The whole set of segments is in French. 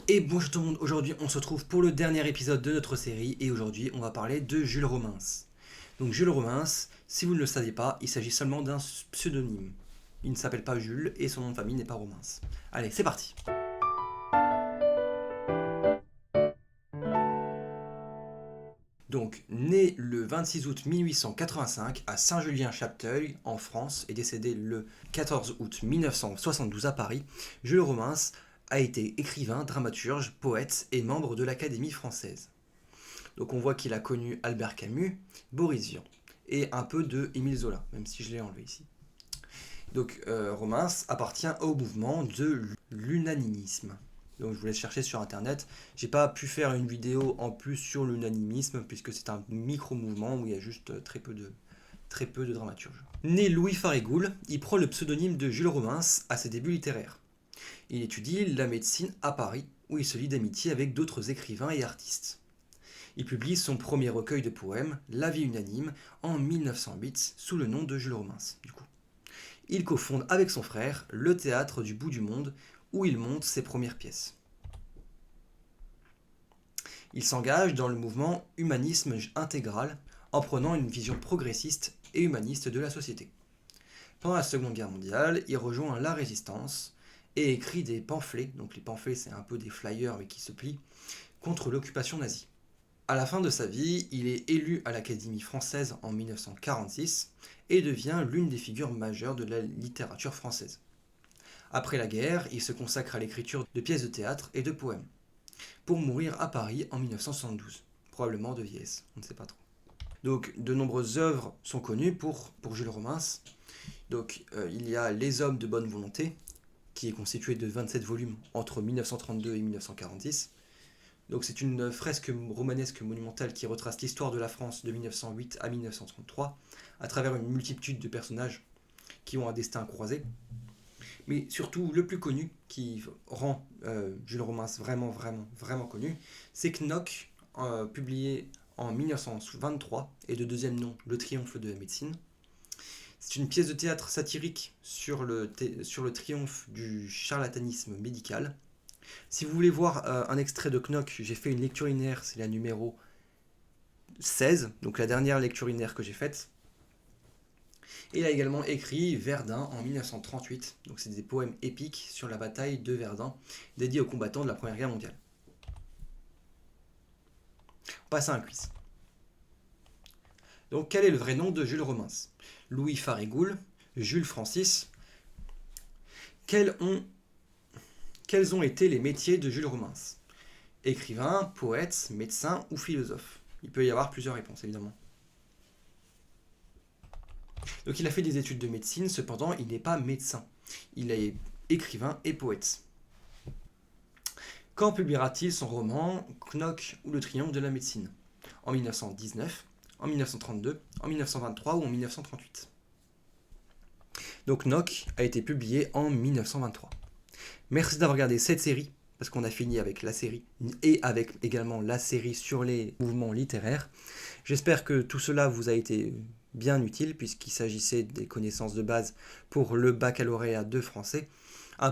Et bonjour tout le monde, aujourd'hui on se retrouve pour le dernier épisode de notre série et aujourd'hui on va parler de Jules Romains. Donc Jules Romains, si vous ne le saviez pas, il s'agit seulement d'un pseudonyme. Il ne s'appelle pas Jules et son nom de famille n'est pas Romains. Allez, c'est parti. Donc, né le 26 août 1885 à Saint-Julien-Chapteuil, en France, et décédé le 14 août 1972 à Paris, Jules Romains a été écrivain, dramaturge, poète et membre de l'Académie française. Donc on voit qu'il a connu Albert Camus, Boris Vian et un peu de Émile Zola, même si je l'ai enlevé ici. Donc Romains appartient au mouvement de l'unanimisme. Donc je vous laisse chercher sur internet. J'ai pas pu faire une vidéo en plus sur l'unanimisme puisque c'est un micro-mouvement où il y a juste très peu de dramaturges. Né Louis Farigoule, il prend le pseudonyme de Jules Romains à ses débuts littéraires. Il étudie la médecine à Paris où il se lie d'amitié avec d'autres écrivains et artistes. Il publie son premier recueil de poèmes, La vie unanime, en 1908 sous le nom de Jules Romains. Il cofonde avec son frère le théâtre du bout du monde où il monte ses premières pièces. Il s'engage dans le mouvement humanisme intégral en prenant une vision progressiste et humaniste de la société. Pendant la Seconde Guerre mondiale, il rejoint la Résistance et écrit des pamphlets, donc les pamphlets c'est un peu des flyers mais qui se plient, contre l'occupation nazie. À la fin de sa vie, il est élu à l'Académie française en 1946 et devient l'une des figures majeures de la littérature française. Après la guerre, il se consacre à l'écriture de pièces de théâtre et de poèmes, pour mourir à Paris en 1972, probablement de vieillesse, on ne sait pas trop. Donc de nombreuses œuvres sont connues pour Jules Romains. Donc il y a Les Hommes de bonne volonté, qui est constitué de 27 volumes entre 1932 et 1946. Donc c'est une fresque romanesque monumentale qui retrace l'histoire de la France de 1908 à 1933 à travers une multitude de personnages qui ont un destin croisé. Mais surtout le plus connu qui rend Jules Romains vraiment connu, c'est Knock, publié en 1923 et de deuxième nom Le Triomphe de la médecine. C'est une pièce de théâtre satirique sur le triomphe du charlatanisme médical. Si vous voulez voir un extrait de Knock, j'ai fait une lecture linéaire, c'est la numéro 16, donc la dernière lecture linéaire que j'ai faite. Et il a également écrit Verdun en 1938, donc c'est des poèmes épiques sur la bataille de Verdun, dédiés aux combattants de la Première Guerre mondiale. On passe à un quiz. Donc quel est le vrai nom de Jules Romains? Louis Farigoule, Jules Francis. Quels ont été les métiers de Jules Romains? Écrivain, poète, médecin ou philosophe? Il peut y avoir plusieurs réponses évidemment. Donc il a fait des études de médecine, cependant il n'est pas médecin. Il est écrivain et poète. Quand publiera-t-il son roman Knock ou le triomphe de la médecine? En 1919, en 1932, en 1923 ou en 1938? Donc Knock a été publié en 1923. Merci d'avoir regardé cette série, parce qu'on a fini avec la série, et avec également la série sur les mouvements littéraires. J'espère que tout cela vous a été bien utile, puisqu'il s'agissait des connaissances de base pour le baccalauréat de français,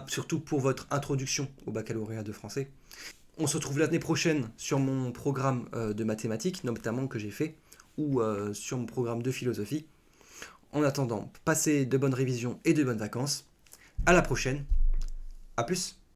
surtout pour votre introduction au baccalauréat de français. On se retrouve l'année prochaine sur mon programme de mathématiques, notamment que j'ai fait, ou sur mon programme de philosophie. En attendant, passez de bonnes révisions et de bonnes vacances. À la prochaine. À plus.